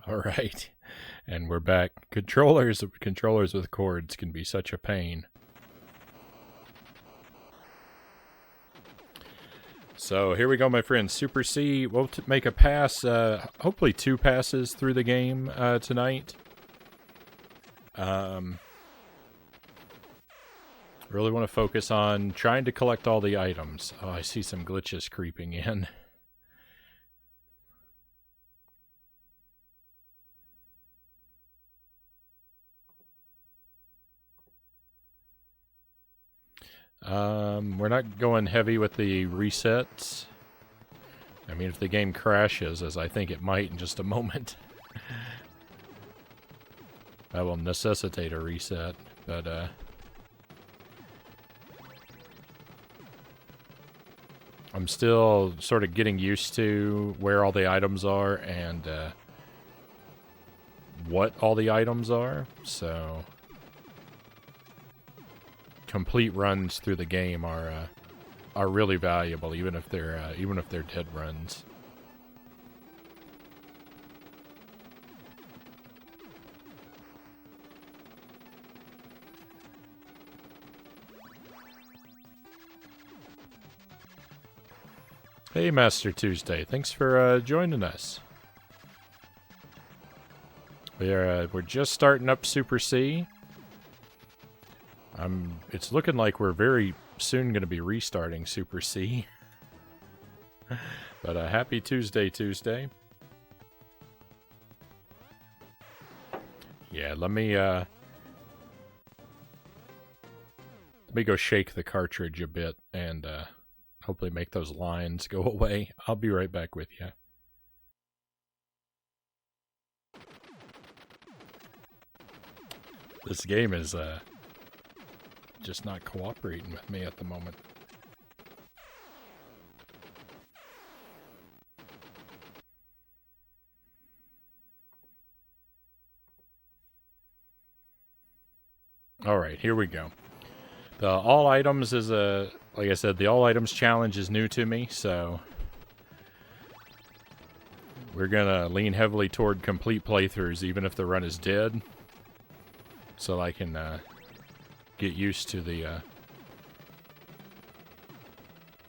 All right. And we're back. Controllers with cords can be such a pain. So here we go, my friends. Super C, we'll make a pass, hopefully 2 passes through the game tonight. Really want to focus on trying to collect all the items. Oh, I see some glitches creeping in. We're not going heavy with the resets. I mean, if the game crashes, as I think it might in just a moment, that will necessitate a reset, but, I'm still sort of getting used to where all the items are and, what all the items are, so complete runs through the game are really valuable, even if they're dead runs. Hey, Master Tuesday, thanks for joining us. We're just starting up Super C. It's looking like we're very soon going to be restarting Super C. But happy Tuesday. Yeah, let me go shake the cartridge a bit and hopefully make those lines go away. I'll be right back with you. This game is just not cooperating with me at the moment. All right, here we go. The all items is like I said, the all items challenge is new to me, so we're gonna lean heavily toward complete playthroughs, even if the run is dead, so I can get used to the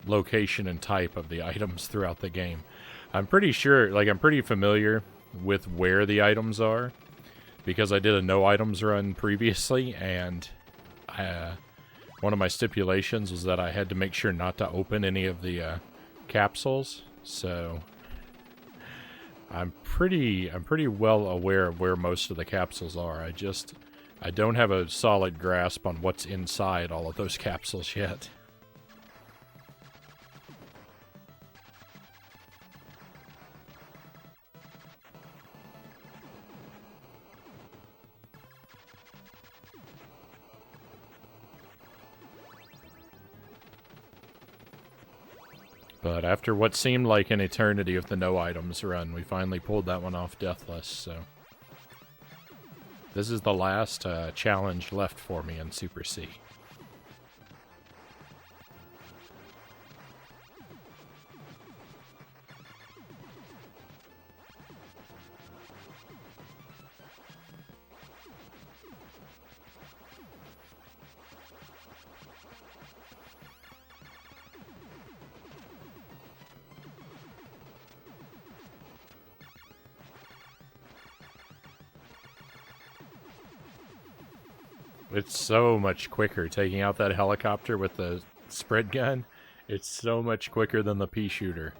location and type of the items throughout the game. I'm pretty sure, like, I'm pretty familiar with where the items are, because I did a no items run previously, and one of my stipulations was that I had to make sure not to open any of the capsules, so I'm pretty well aware of where most of the capsules are. I don't have a solid grasp on what's inside all of those capsules yet. But after what seemed like an eternity of the no items run, we finally pulled that one off deathless, so this is the last challenge left for me in Super C. It's so much quicker taking out that helicopter with the spread gun. It's so much quicker than the pea shooter.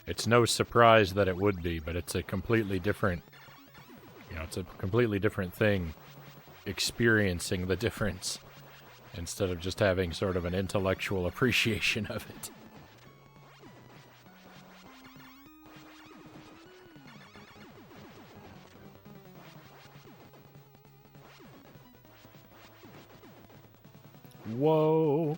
It's no surprise that it would be, but it's a completely different, it's a completely different thing experiencing the difference instead of just having sort of an intellectual appreciation of it. Whoa.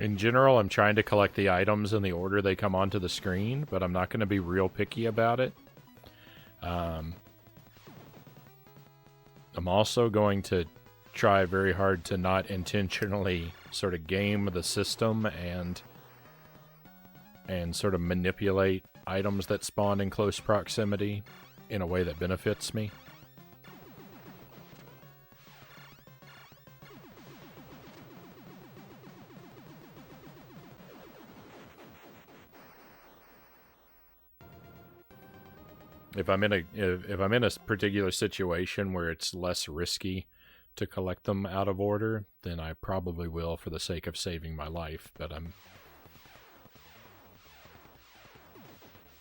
In general, I'm trying to collect the items in the order they come onto the screen, but I'm not going to be real picky about it. I'm also going to try very hard to not intentionally sort of game the system and sort of manipulate items that spawn in close proximity in a way that benefits me. If I'm in a particular situation where it's less risky to collect them out of order, then I probably will for the sake of saving my life, but I'm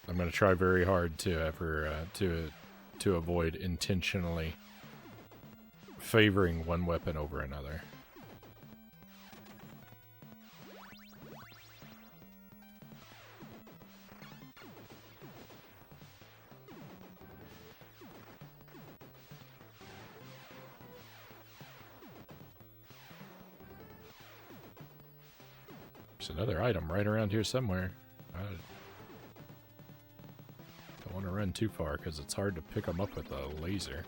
going to try very hard to to avoid intentionally favoring one weapon over another. There's another item right around here somewhere. I don't want to run too far because it's hard to pick them up with a laser.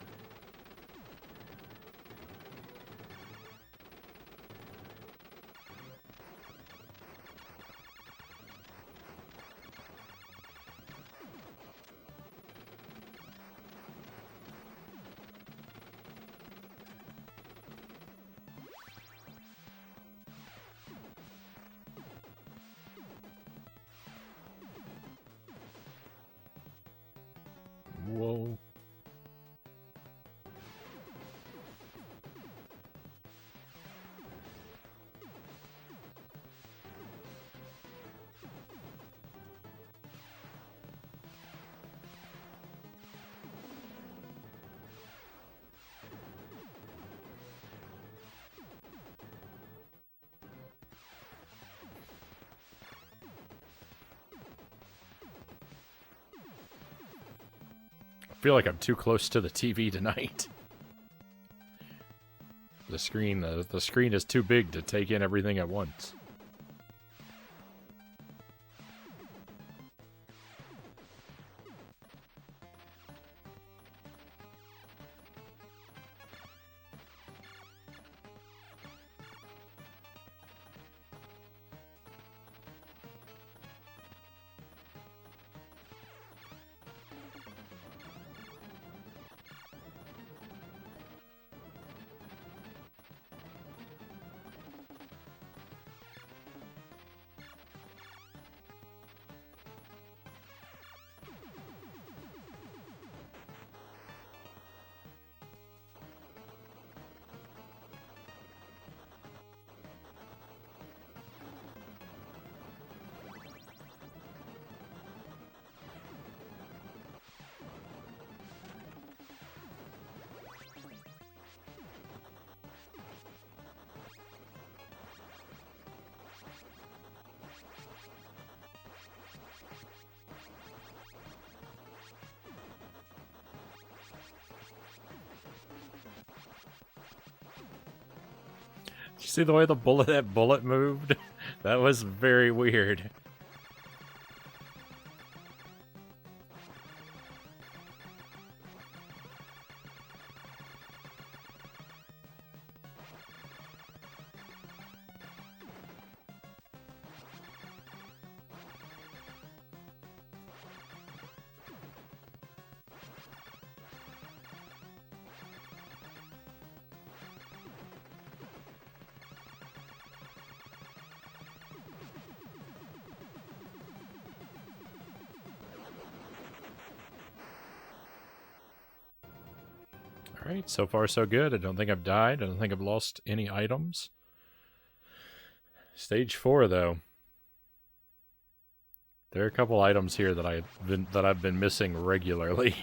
Whoa. I feel like I'm too close to the TV tonight. The screen is too big to take in everything at once. Did you see the way that bullet moved? That was very weird. Alright, so far so good. I don't think I've died. I don't think I've lost any items. Stage 4, though. There are a couple items here that I've been missing regularly.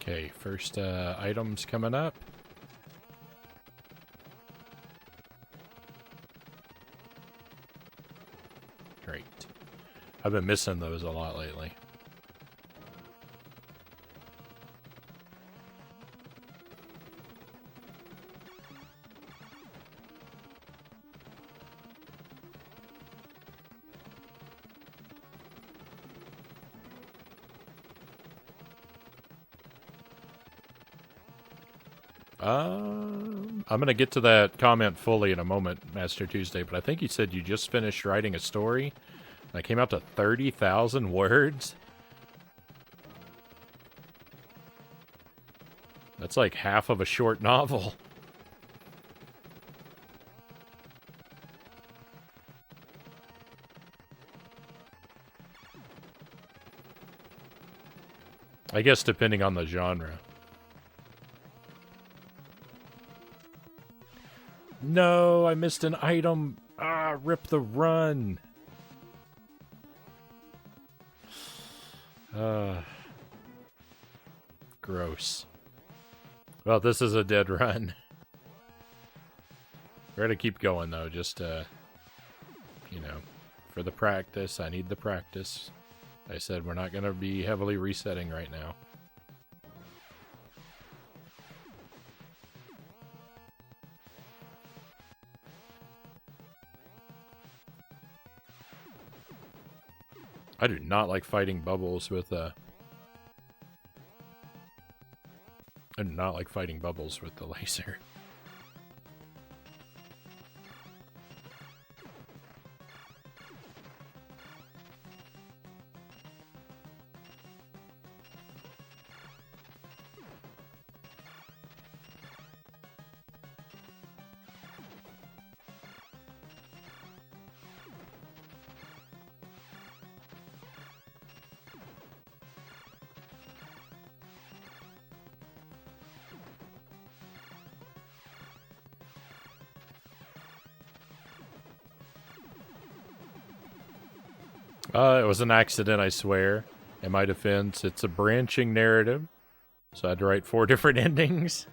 Okay, first items coming up. Great. I've been missing those a lot lately. I'm going to get to that comment fully in a moment, Master Tuesday, but I think you said you just finished writing a story that came out to 30,000 words? That's like half of a short novel. I guess depending on the genre. No, I missed an item. Ah, rip the run. Gross. Well, this is a dead run. We're gonna keep going, though, just, you know, for the practice. I need the practice. I said we're not gonna be heavily resetting right now. I do not like fighting bubbles with, I do not like fighting bubbles with the laser. It was an accident, I swear. In my defense, it's a branching narrative, so I had to write 4 different endings.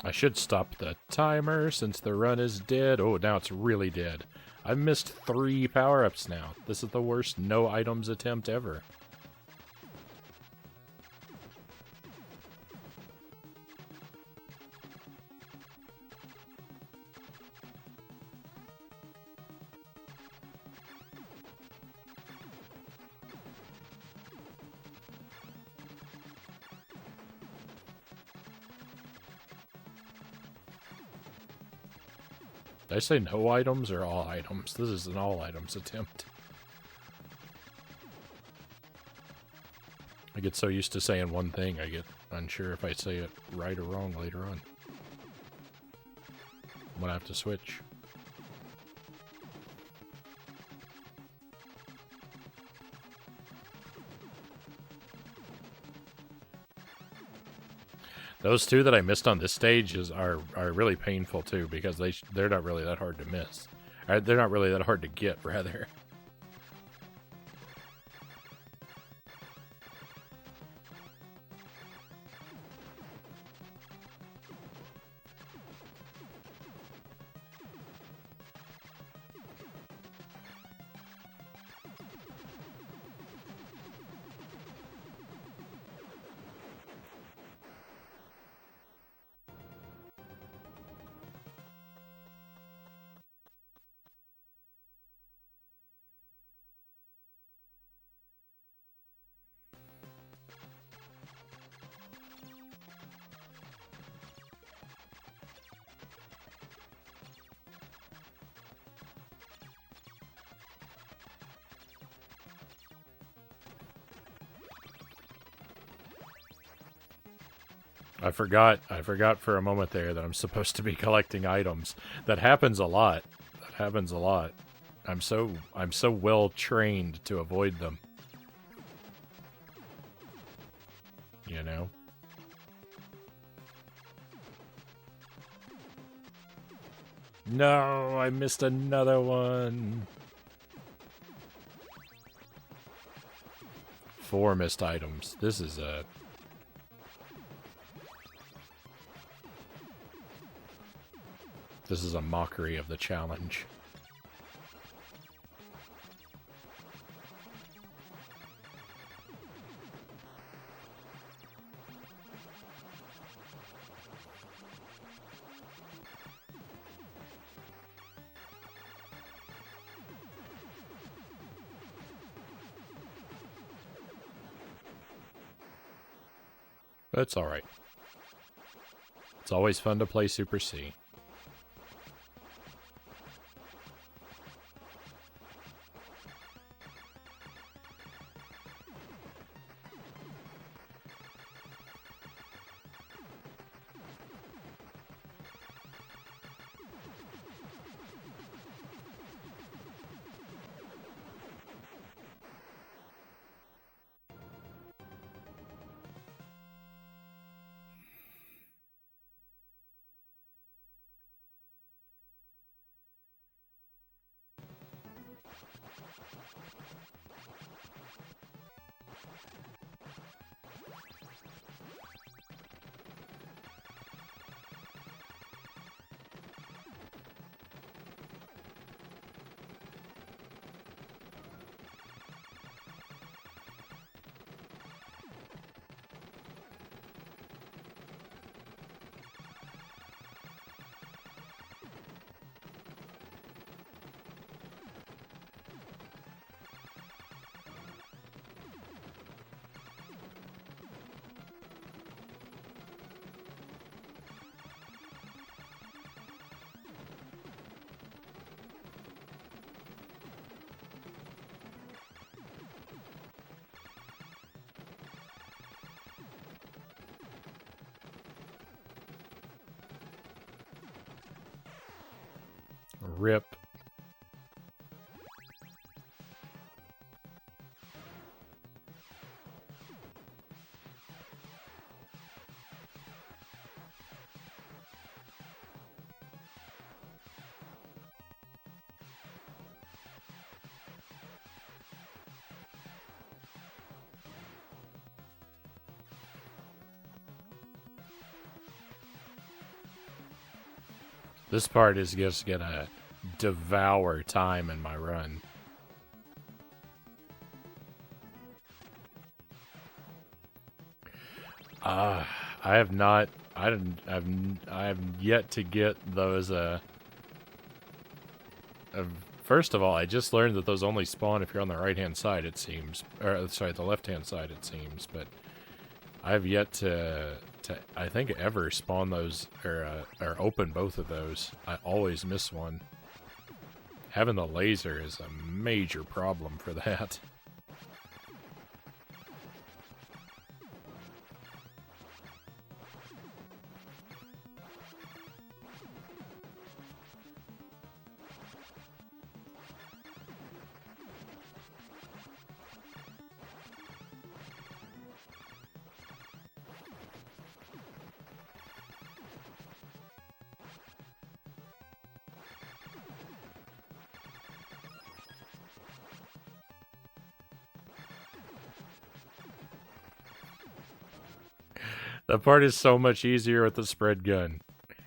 I should stop the timer since the run is dead. Oh, now it's really dead. I've missed 3 power-ups now. This is the worst no items attempt ever. Did I say no items or all items? This is an all items attempt. I get so used to saying one thing, I get unsure if I say it right or wrong later on. I'm gonna have to switch. Those 2 that I missed on this stage are really painful too, because they're not really that hard to miss. They're not really that hard to get, rather. I forgot for a moment there that I'm supposed to be collecting items. That happens a lot. That happens a lot. I'm so well trained to avoid them. You know? No, I missed another one. 4 missed items. This is a... This is a mockery of the challenge. But it's alright. It's always fun to play Super C. Rip. This part is just gonna devour time in my run. I have not. I have yet to get those. First of all, I just learned that those only spawn if you're on the right-hand side. It seems, or sorry, the left-hand side. It seems, but I have yet to I think ever spawn those or open both of those. I always miss one. Having the laser is a major problem for that. That part is so much easier with the spread gun.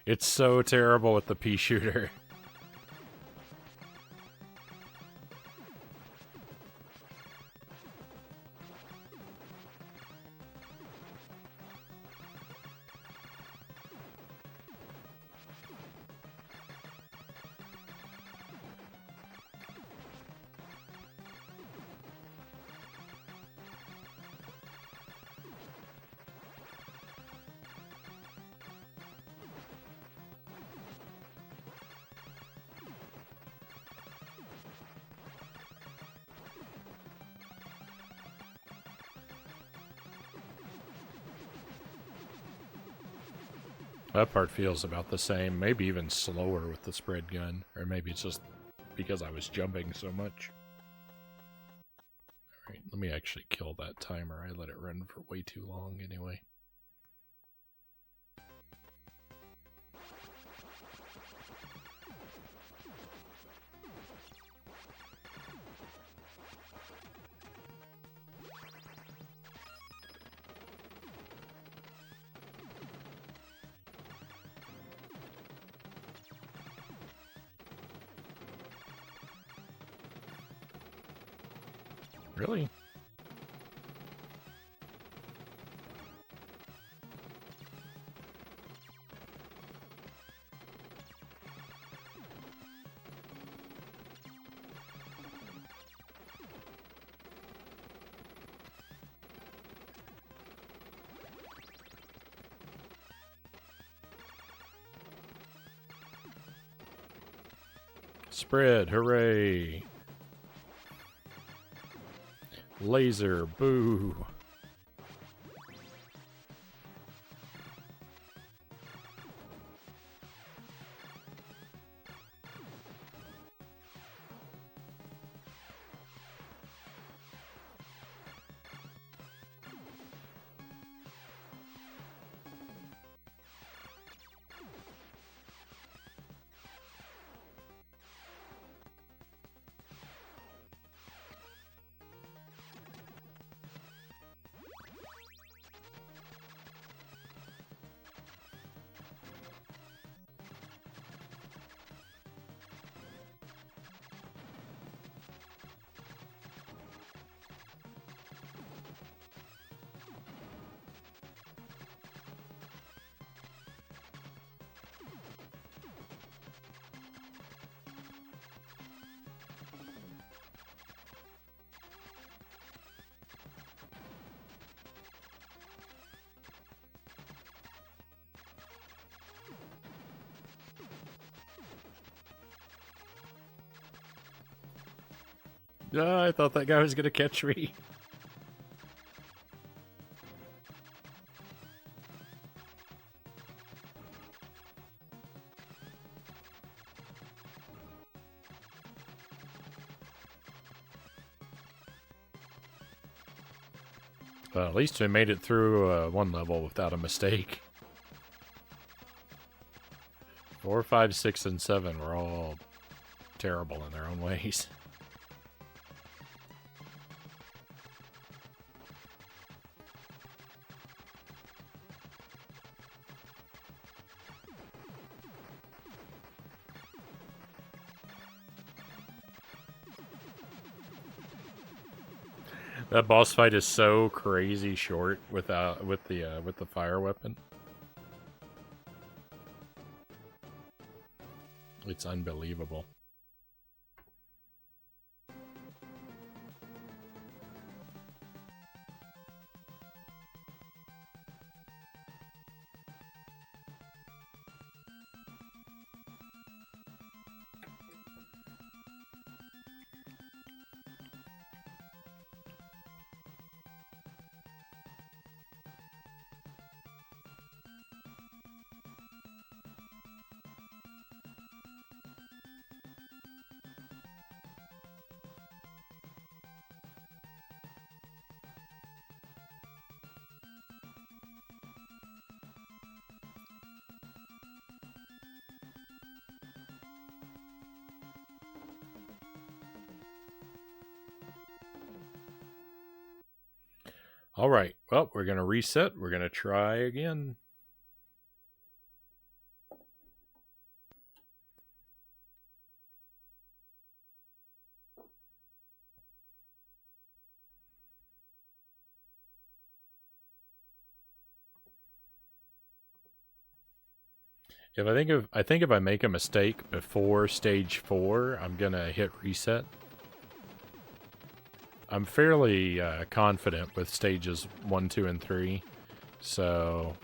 It's so terrible with the pea shooter. That part feels about the same, maybe even slower with the spread gun. Or maybe it's just because I was jumping so much. Alright, let me actually kill that timer. I let it run for way too long anyway. Really? Spread, hooray! Laser, boo! I thought that guy was gonna catch me. Well, at least we made it through one level without a mistake. 4, 5, 6, and 7 were all terrible in their own ways. That boss fight is so crazy short with the fire weapon. It's unbelievable. All right. Well, we're going to reset. We're going to try again. I think if I make a mistake before stage 4, I'm going to hit reset. I'm fairly confident with stages 1, 2, and 3, so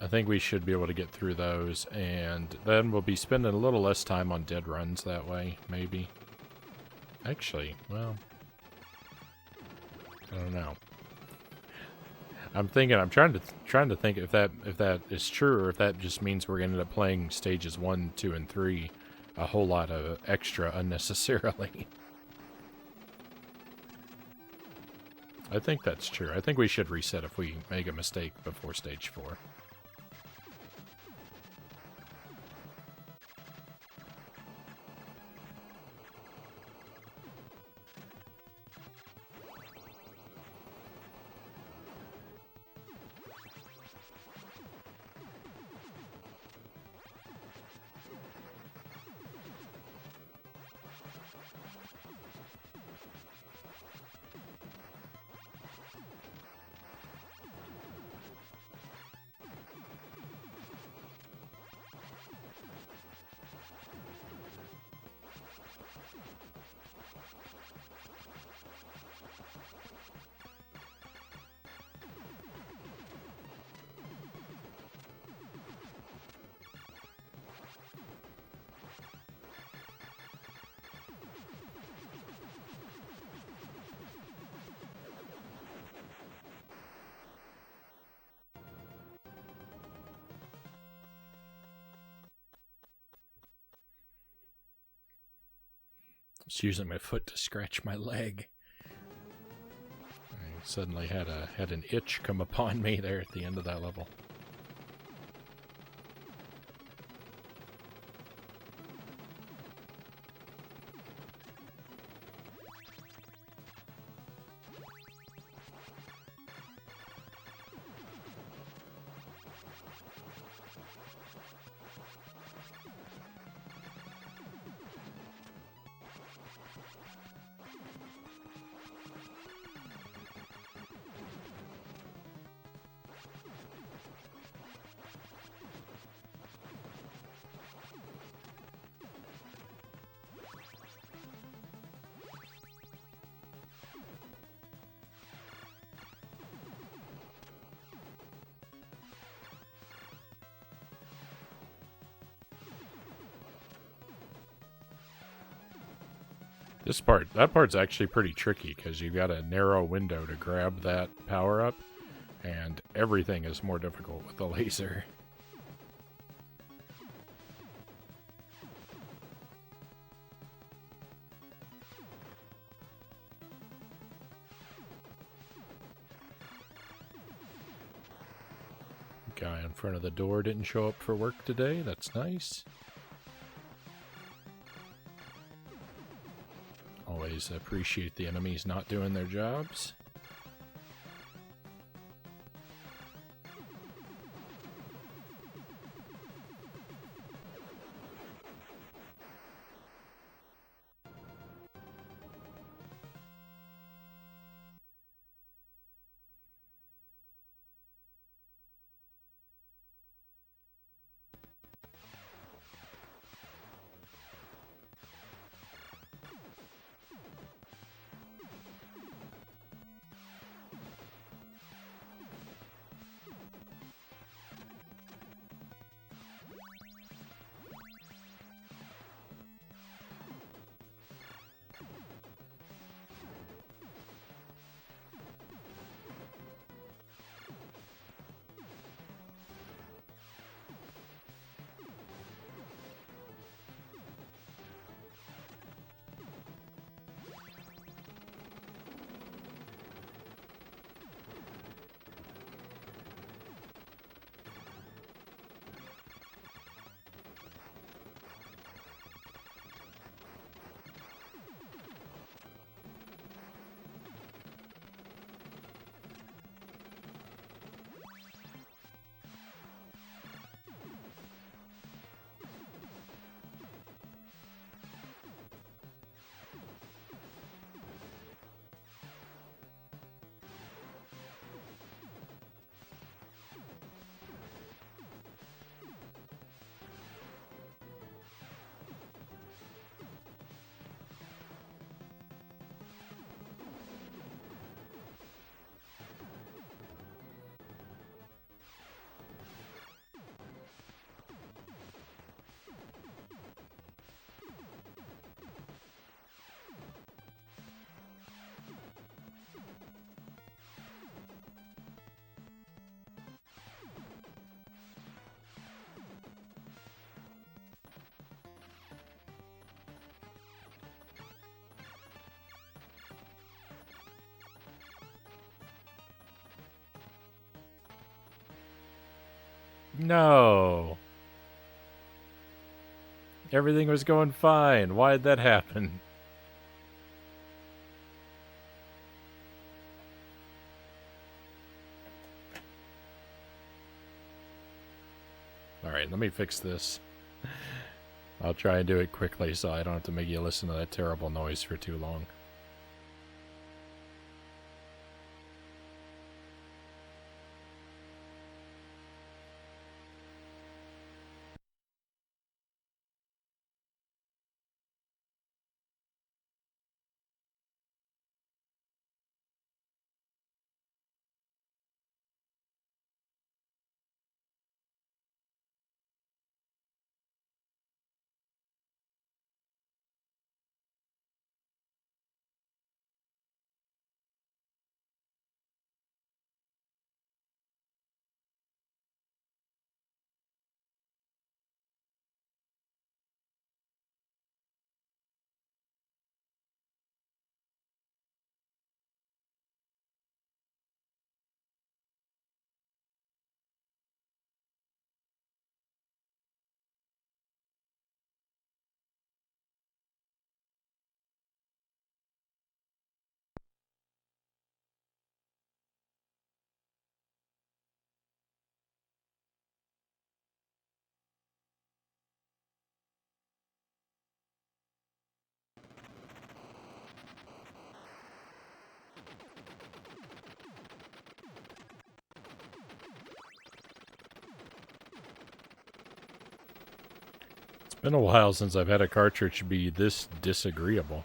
I think we should be able to get through those, and then we'll be spending a little less time on dead runs that way, maybe. Actually, well, I don't know. I'm trying to think if that is true, or if that just means we're gonna end up playing stages 1, 2, and 3 a whole lot of extra unnecessarily. I think that's true. I think we should reset if we make a mistake before stage 4. Just using my foot to scratch my leg. I suddenly had an itch come upon me there at the end of that level. That part's actually pretty tricky because you got a narrow window to grab that power up, and everything is more difficult with the laser. Guy in front of the door didn't show up for work today. That's nice. Always appreciate the enemies not doing their jobs. No. Everything was going fine. Why did that happen? Alright, let me fix this. I'll try and do it quickly so I don't have to make you listen to that terrible noise for too long. It's been a while since I've had a cartridge be this disagreeable.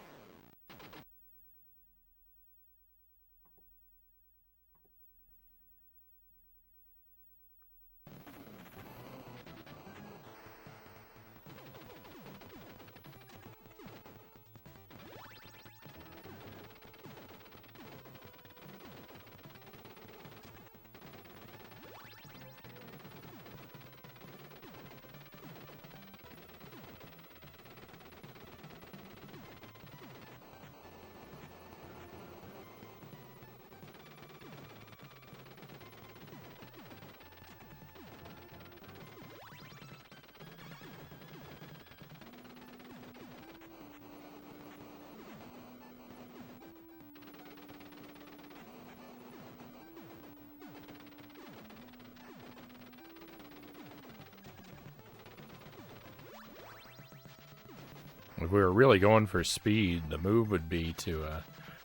If we were really going for speed, the move would be to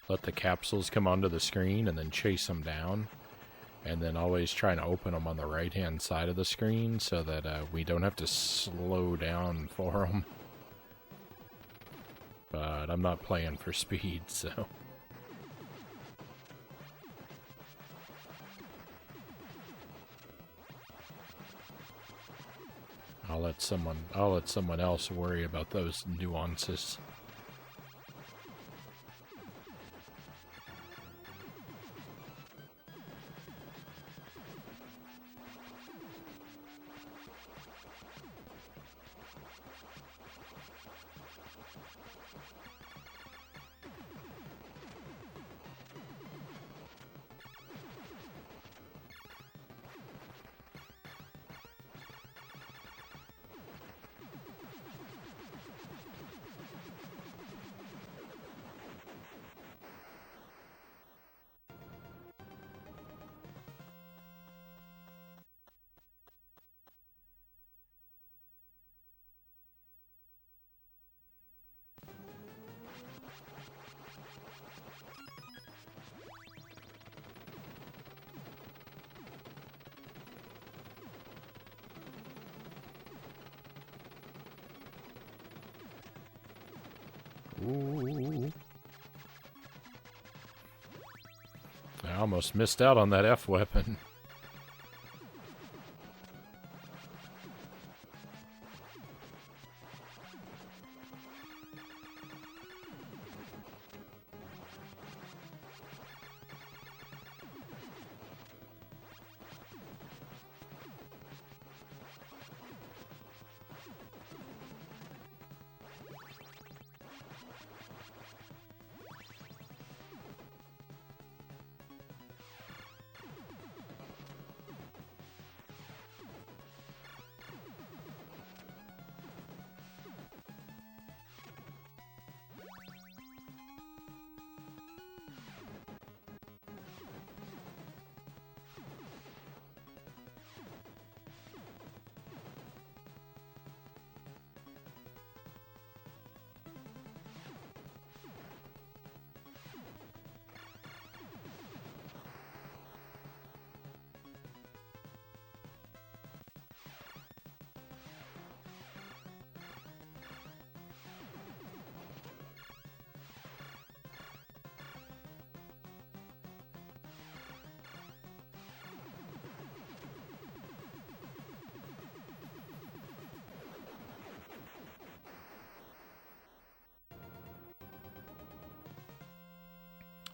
let the capsules come onto the screen and then chase them down. And then always trying to open them on the right-hand side of the screen so that we don't have to slow down for them. But I'm not playing for speed, so... I'll let someone else worry about those nuances. Ooh. I almost missed out on that F weapon.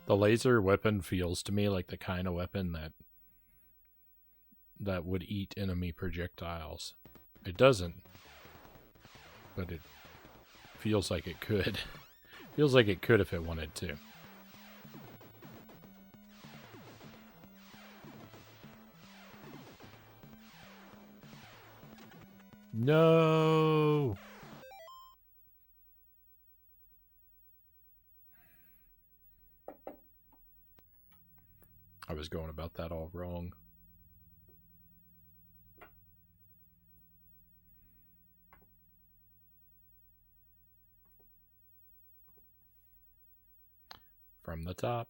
The laser weapon feels to me like the kind of weapon that would eat enemy projectiles. It doesn't, but it feels like it could. Feels like it could if it wanted to. No! I was going about that all wrong. From the top.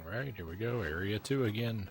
Alright, here we go. Area 2 again.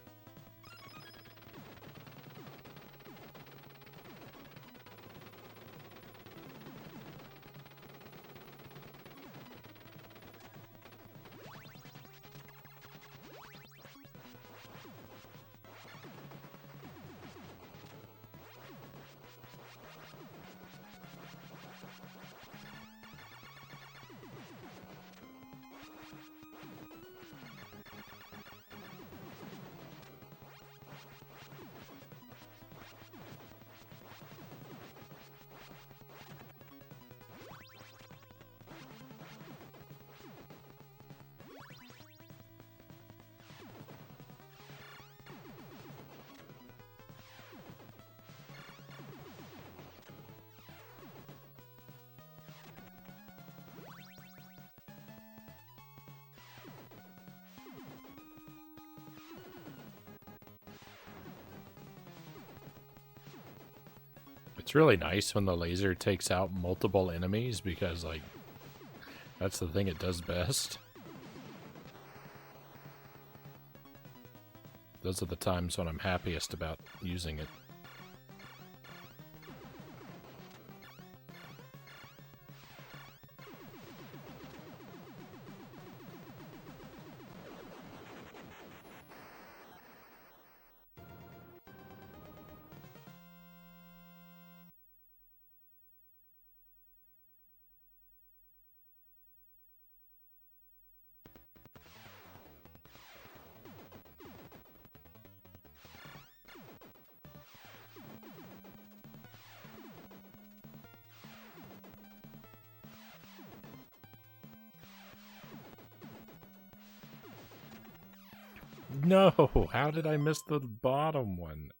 It's really nice when the laser takes out multiple enemies because, like, that's the thing it does best. Those are the times when I'm happiest about using it. No! How did I miss the bottom one?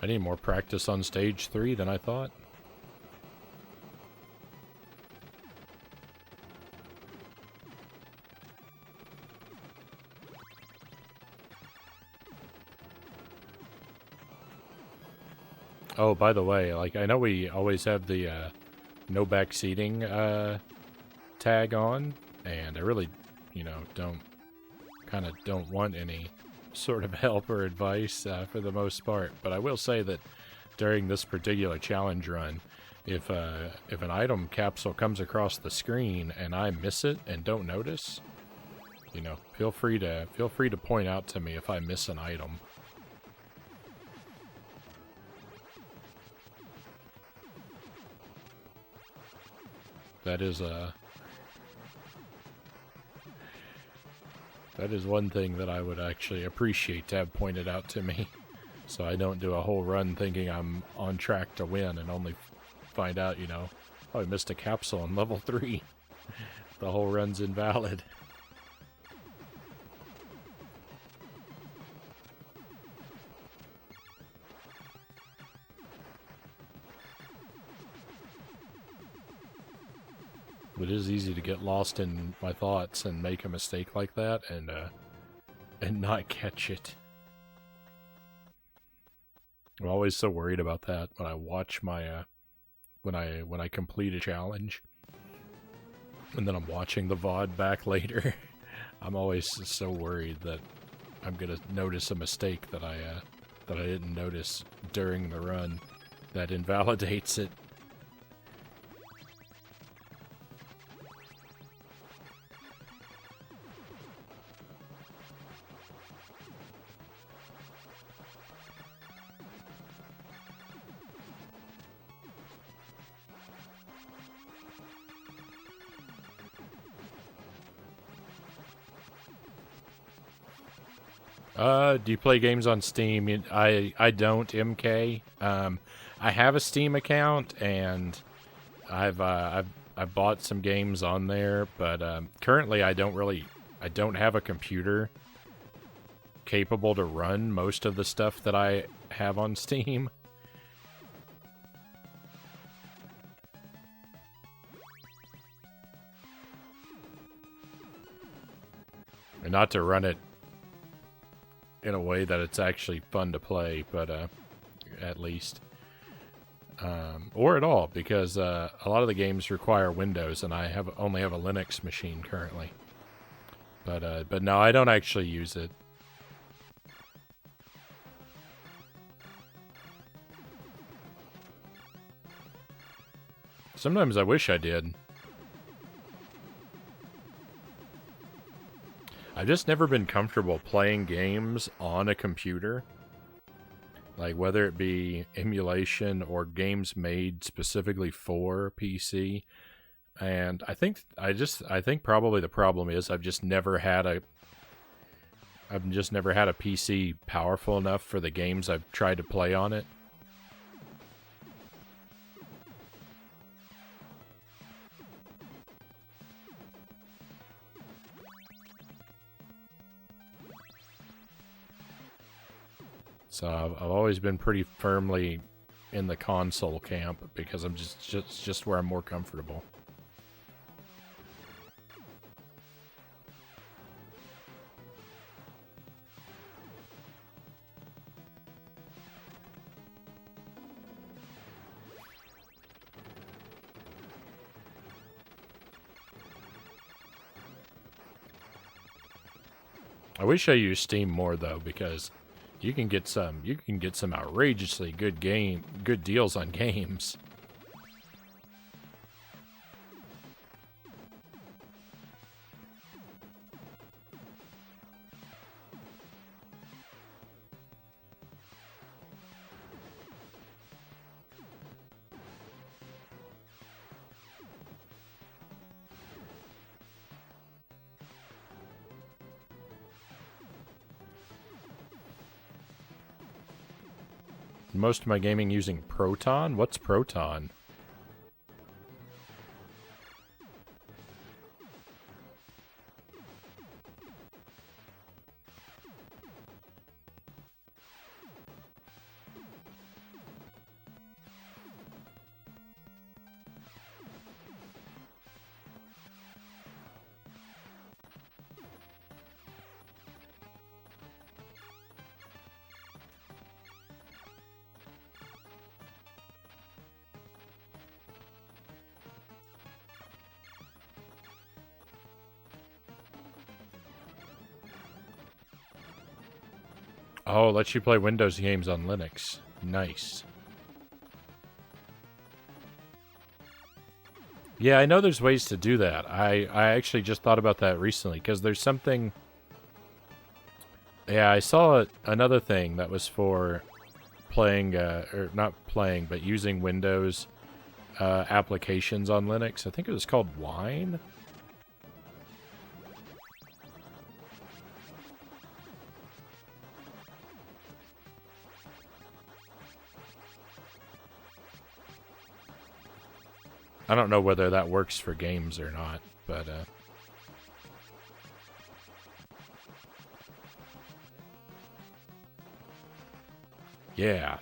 I need more practice on stage 3 than I thought. Oh, by the way, like, I know we always have the no back seating tag on, and I really, you know, don't want any sort of help or advice for the most part. But I will say that during this particular challenge run, if an item capsule comes across the screen and I miss it and don't notice, you know, feel free to point out to me if I miss an item. That is one thing that I would actually appreciate to have pointed out to me, so I don't do a whole run thinking I'm on track to win and only find out, you know, oh, I missed a capsule on level 3. The whole run's invalid. It is easy to get lost in my thoughts and make a mistake like that and not catch it. I'm always so worried about that when I watch my when I complete a challenge, and then I'm watching the VOD back later. I'm always so worried that I'm gonna notice a mistake that I didn't notice during the run that invalidates it. Do you play games on Steam? I don't, MK. I have a Steam account, and I've bought some games on there, but currently I don't have a computer capable to run most of the stuff that I have on Steam. And not to run it in a way that it's actually fun to play, but at least. Or at all, because a lot of the games require Windows, and I only have a Linux machine currently. But no, I don't actually use it. Sometimes I wish I did. I've just never been comfortable playing games on a computer. Like, whether it be emulation or games made specifically for PC. And I think probably the problem is I've just never had a PC powerful enough for the games I've tried to play on it. So I've always been pretty firmly in the console camp because I'm just where I'm more comfortable. I wish I used Steam more though, because you can get some outrageously good deals on games. Most of my gaming using Proton? What's Proton? Oh, lets you play Windows games on Linux. Nice. Yeah, I know there's ways to do that. I actually just thought about that recently, because there's something... Yeah, I saw another thing that was for playing, or not playing, but using Windows applications on Linux. I think it was called Wine. I don't know whether that works for games or not, but yeah.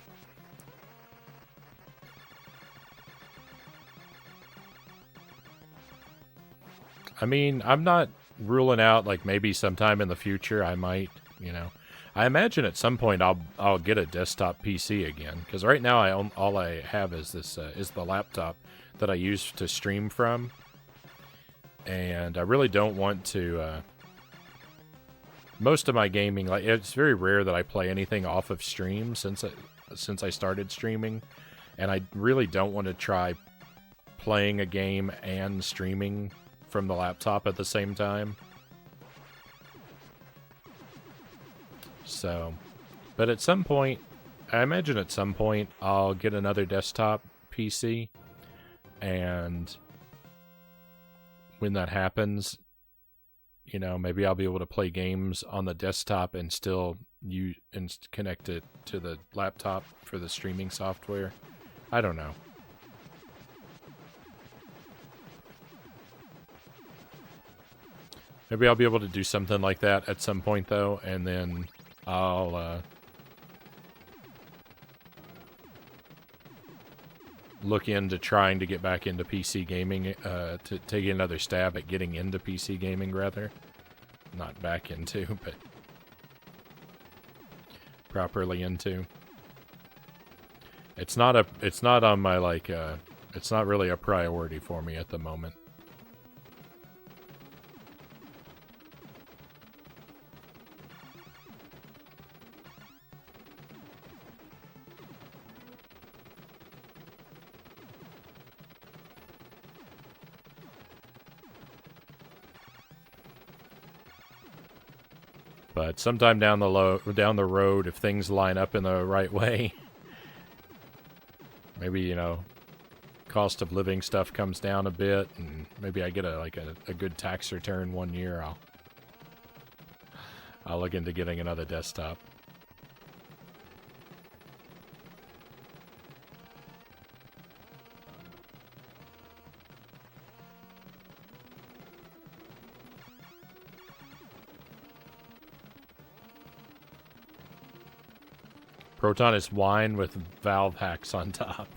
I mean, I'm not ruling out, like, maybe sometime in the future I might, you know. I imagine at some point I'll get a desktop PC again, because right now all I have is this is the laptop that I use to stream from, and I really don't want to. Most of my gaming, like, it's very rare that I play anything off of stream since I started streaming, and I really don't want to try playing a game and streaming from the laptop at the same time. So, but at some point, I imagine at some point I'll get another desktop PC, and when that happens, you know, maybe I'll be able to play games on the desktop and still connect it to the laptop for the streaming software. I don't know. Maybe I'll be able to do something like that at some point, though, and then I'll look into trying to get back into PC gaming, to take another stab at getting into PC gaming, rather. Not back into, but properly into. It's not on my, like, it's not really a priority for me at the moment. But sometime down the road, if things line up in the right way, maybe, you know, cost of living stuff comes down a bit, and maybe I get a good tax return one year, I'll look into getting another desktop. Proton is wine with valve hacks on top.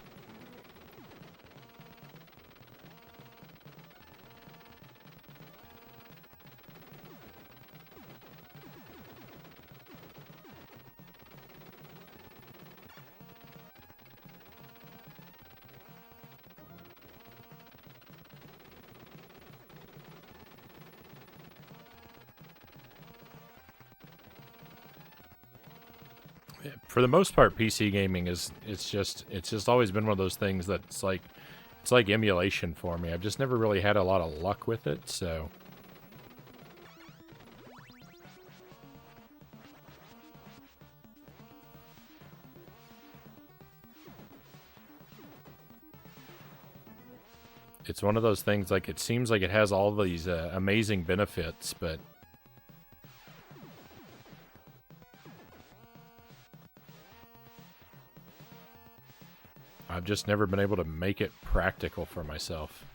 For the most part, PC gaming it's just always been one of those things that's like, it's like emulation for me. I've just never really had a lot of luck with it, so it's one of those things, like, it seems like it has all these amazing benefits, but I've just never been able to make it practical for myself.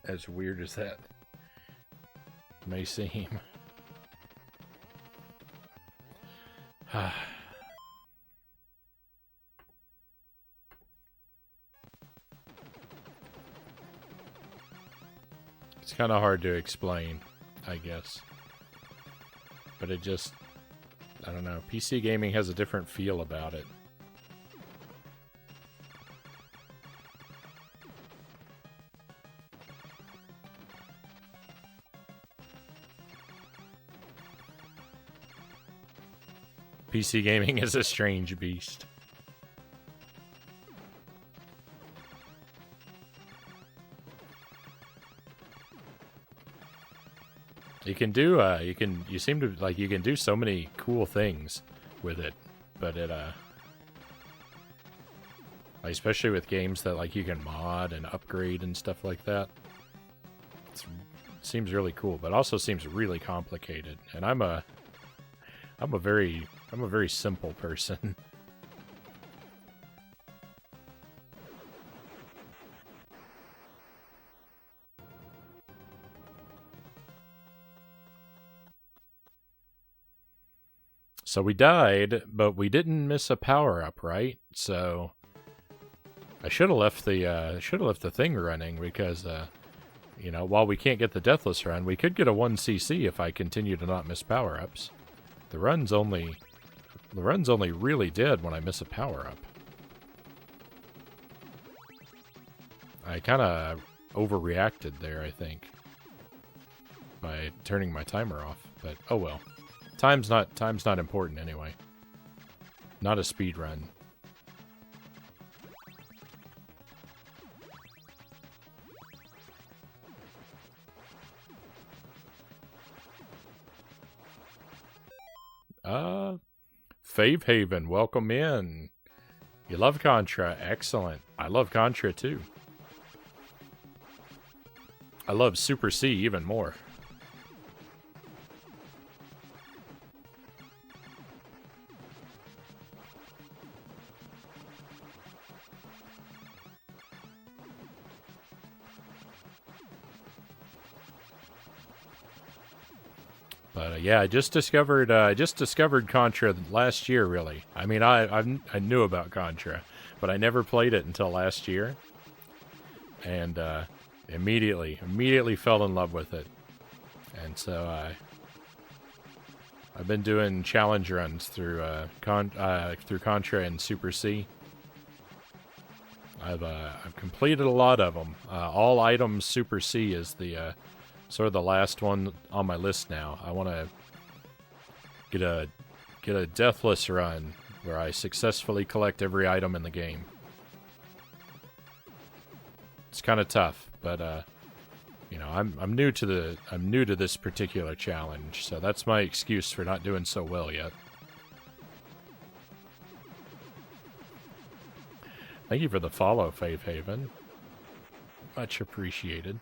As weird as that may seem. It's kind of hard to explain, I guess. But it just, I don't know. PC gaming has a different feel about it. PC gaming is a strange beast. You can do, you seem to, like, you can do so many cool things with it, but it, like, especially with games that, like, you can mod and upgrade and stuff like that. It seems really cool, but also seems really complicated, and I'm a very simple person. So we died, but we didn't miss a power-up, right? So I should have left the thing running because, you know, while we can't get the Deathless run, we could get a 1cc if I continue to not miss power-ups. The run's only really dead when I miss a power-up. I kind of overreacted there, I think, by turning my timer off, but oh well. Time's not important anyway. Not a speed run. Fave Haven, welcome in. You love Contra, excellent. I love Contra too. I love Super C even more. But yeah, I just discovered Contra last year. Really, I mean, I knew about Contra, but I never played it until last year, and immediately fell in love with it, and so I've been doing challenge runs through through Contra and Super C. I've completed a lot of them. All items Super C is the sort of the last one on my list now. I want to get a deathless run where I successfully collect every item in the game. It's kind of tough, but you know, I'm new to this particular challenge, so that's my excuse for not doing so well yet. Thank you for the follow, Faith Haven. Much appreciated.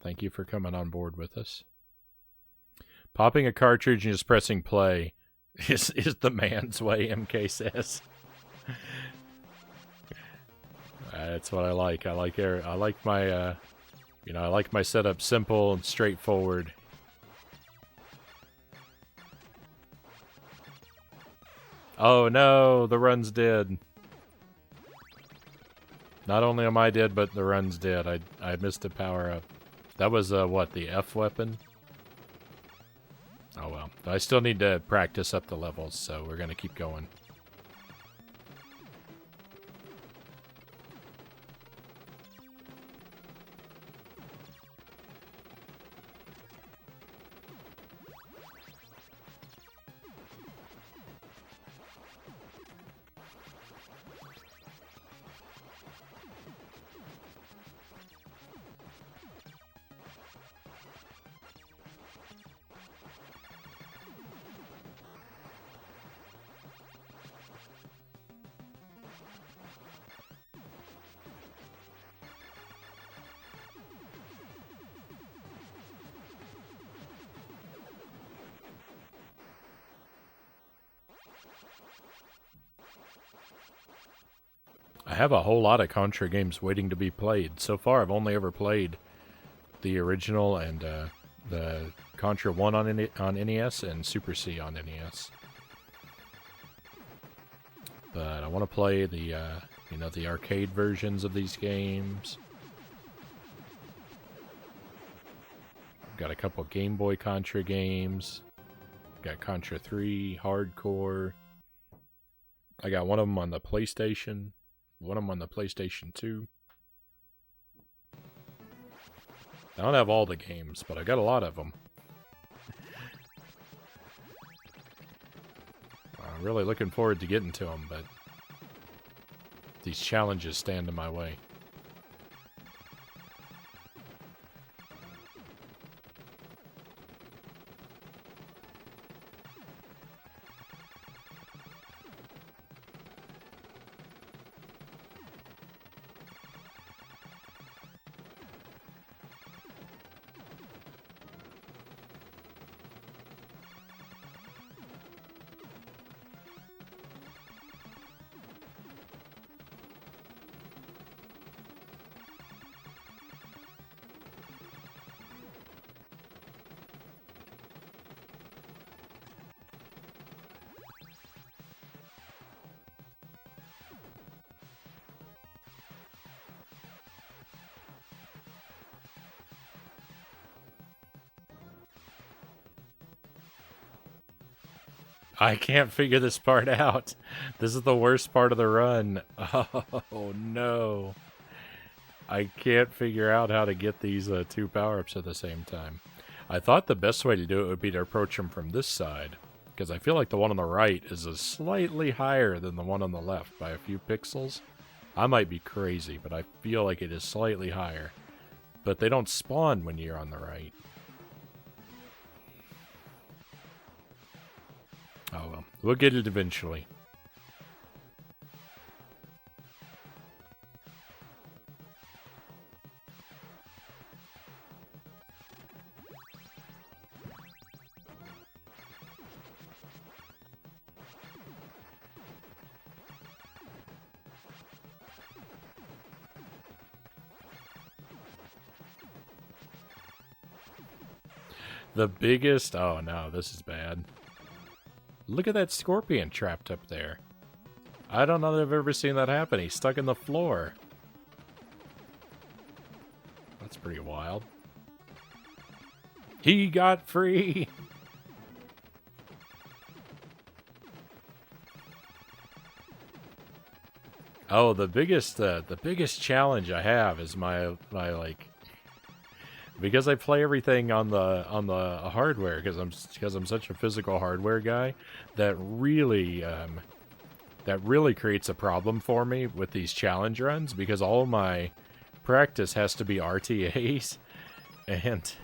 Thank you for coming on board with us. Popping a cartridge and just pressing play is the man's way, MK says. That's what I like. I like my you know, I like my setup simple and straightforward. Oh no, the run's dead. Not only am I dead, but the run's dead. I missed a power up. That was, what, the F weapon? Oh well. I still need to practice up the levels, so we're gonna keep going. I have a whole lot of Contra games waiting to be played. So far, I've only ever played the original and the Contra 1 on NES and Super C on NES. But I want to play the, you know, the arcade versions of these games. I've got a couple Game Boy Contra games. Got Contra 3, Hardcore. I got one of them on the PlayStation. One of them on the PlayStation 2. I don't have all the games, but I got a lot of them. Really looking forward to getting to them, but these challenges stand in my way. I can't figure this part out. This is the worst part of the run. Oh, no. I can't figure out how to get these two power-ups at the same time. I thought the best way to do it would be to approach them from this side, because I feel like the one on the right is slightly higher than the one on the left by a few pixels. I might be crazy, but I feel like it is slightly higher. But they don't spawn when you're on the right. Oh well, we'll get it eventually. The biggest... Oh no, this is bad. Look at that scorpion trapped up there. I don't know that I've ever seen that happen. He's stuck in the floor. That's pretty wild. He got free! Oh, the biggest challenge I have is my like, because I play everything on the hardware because I'm such a physical hardware guy, that really creates a problem for me with these challenge runs, because all my practice has to be RTAs, and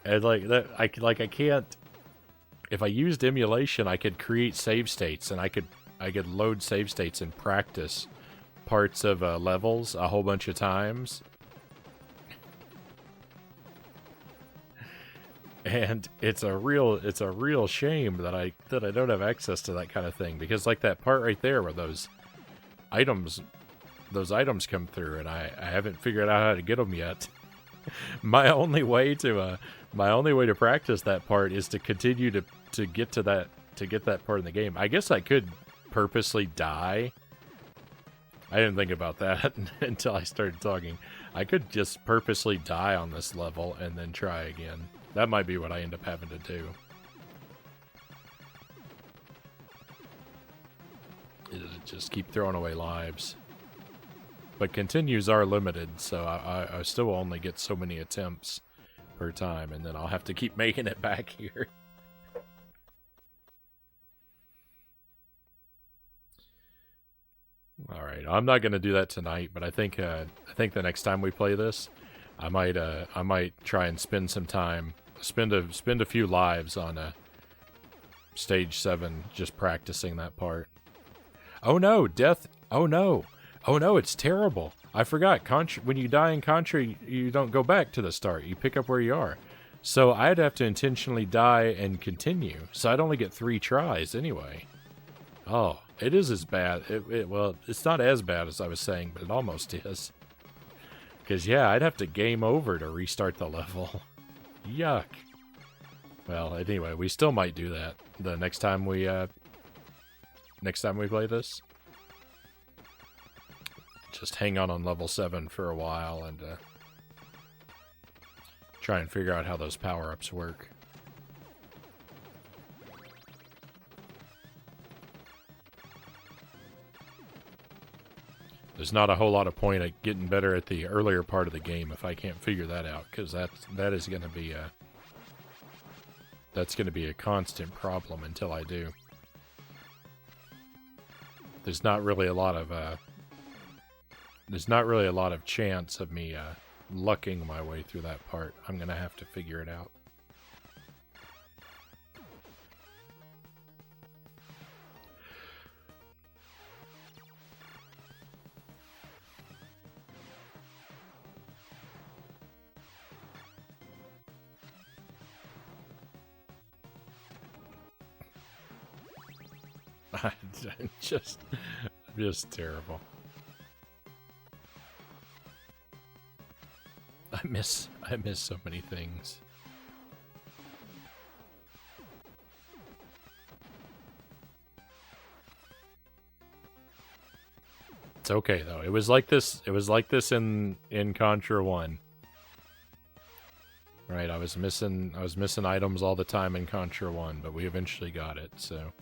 like that I can't. If I used emulation, I could create save states, and I could load save states and practice parts of levels a whole bunch of times. And it's a real shame that I don't have access to that kind of thing, because like that part right there where those items come through, and I haven't figured out how to get them yet. My only way to practice that part is to continue to get to that part in the game. I guess I could purposely die. I didn't think about that until I started talking. I could just purposely die on this level and then try again. That might be what I end up having to do. Is just keep throwing away lives. But continues are limited, so I still will only get so many attempts per time, and then I'll have to keep making it back here. All right, I'm not going to do that tonight, but I think the next time we play this, I might try and spend some time, spend a few lives on stage 7, just practicing that part. Oh no, death! Oh no! Oh no, it's terrible. I forgot, when you die in Contra, you don't go back to the start. You pick up where you are. So I'd have to intentionally die and continue. So I'd only get 3 tries anyway. Oh, it is as bad. Well, it's not as bad as I was saying, but it almost is. Because, yeah, I'd have to game over to restart the level. Yuck. Well, anyway, we still might do that the next time we play this. Just hang on level 7 for a while and try and figure out how those power-ups work. There's not a whole lot of point at getting better at the earlier part of the game if I can't figure that out, because that is going to be that's going to be a constant problem until I do. There's not really a lot of chance of me lucking my way through that part. I'm going to have to figure it out. just terrible. I miss so many things. It's okay though. It was like this in Contra 1. Right, I was missing items all the time in Contra 1, but we eventually got it, so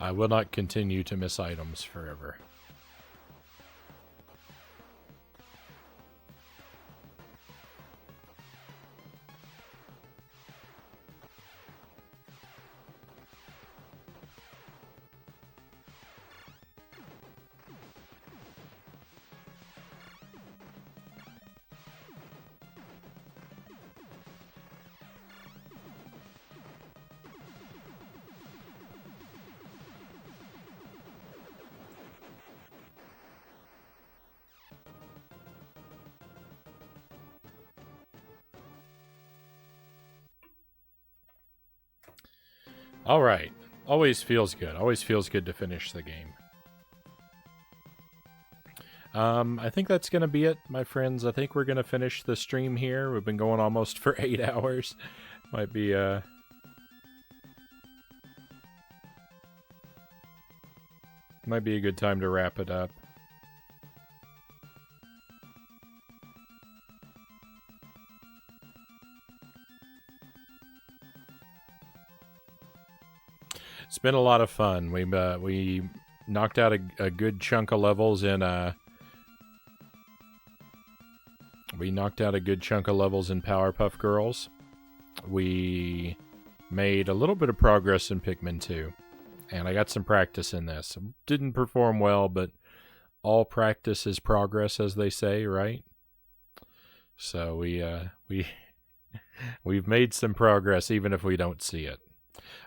I will not continue to miss items forever. All right. Always feels good. Always feels good to finish the game. I think that's going to be it, my friends. I think we're going to finish the stream here. We've been going almost for 8 hours. Might be a good time to wrap it up. It's been a lot of fun. We knocked out a good chunk of levels in Powerpuff Girls. We made a little bit of progress in Pikmin 2, and I got some practice in this. Didn't perform well, but all practice is progress, as they say, right? So we've made some progress, even if we don't see it.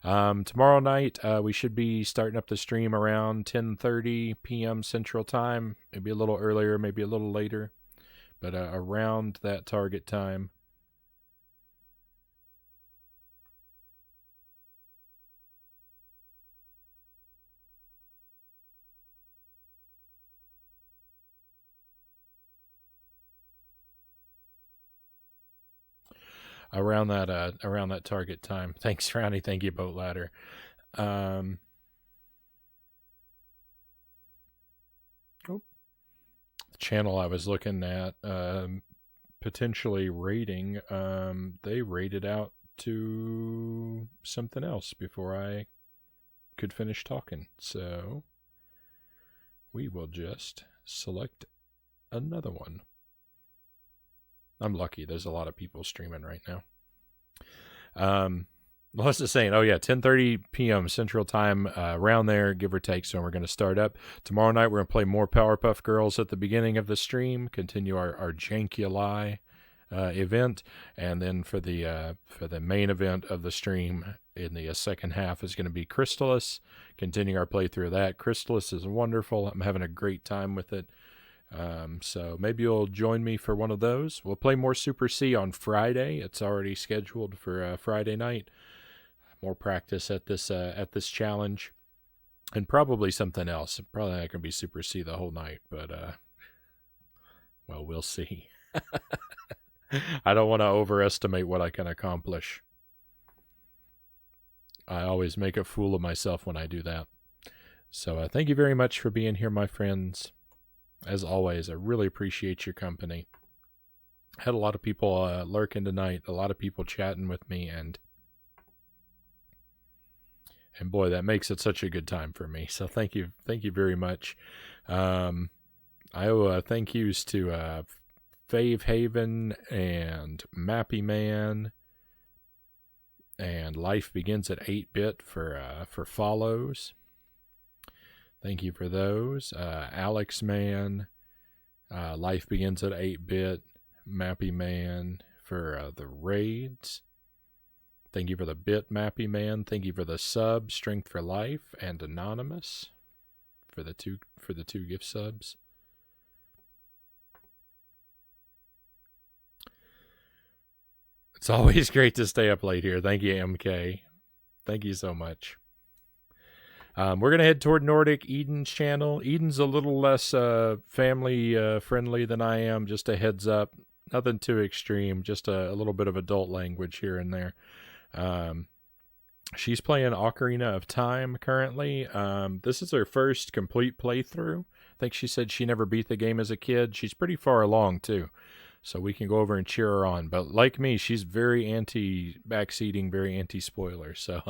Tomorrow night, we should be starting up the stream around 10:30 p.m. Central Time. Maybe a little earlier, maybe a little later, but around that target time. Around that target time. Thanks, Frownie. Thank you, Boat Ladder. The channel I was looking at potentially rating, they rated out to something else before I could finish talking. So we will just select another one. I'm lucky. There's a lot of people streaming right now. What's it saying? Oh, yeah, 10:30 p.m. Central Time, around there, give or take. So we're going to start up. Tomorrow night, we're going to play more Powerpuff Girls at the beginning of the stream, continue our Janky-a-Lie event, and then for the main event of the stream in the second half is going to be Crystallis, continuing our playthrough of that. Crystallis is wonderful. I'm having a great time with it. So maybe you'll join me for one of those. We'll play more Super C on Friday. It's already scheduled for Friday night. More practice at this challenge, and probably something else. Probably not going to be Super C the whole night, but well, we'll see. I don't want to overestimate what I can accomplish. I always make a fool of myself when I do that. So thank you very much for being here, my friends. As always, I really appreciate your company. I had a lot of people lurking tonight, a lot of people chatting with me, and boy, that makes it such a good time for me. So thank you very much. I owe thank yous to Fave Haven and Mappy Man and Life Begins at 8-Bit for follows. Thank you for those. Alex Man, Life Begins at 8-Bit, Mappy Man for the raids. Thank you for the bit, Mappy Man. Thank you for the sub, Strength for Life, and Anonymous for the two gift subs. It's always great to stay up late here. Thank you, MK. Thank you so much. We're going to head toward Nordic Eden's channel. Eden's a little less family friendly than I am. Just a heads up. Nothing too extreme. Just a little bit of adult language here and there. She's playing Ocarina of Time currently. This is her first complete playthrough. I think she said she never beat the game as a kid. She's pretty far along, too. So we can go over and cheer her on. But like me, she's very anti-backseating, very anti-spoiler. So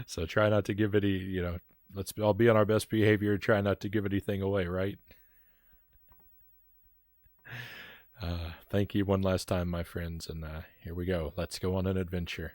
so try not to give any, let's all be on our best behavior. Try not to give anything away, right? Thank you one last time, my friends. And here we go. Let's go on an adventure.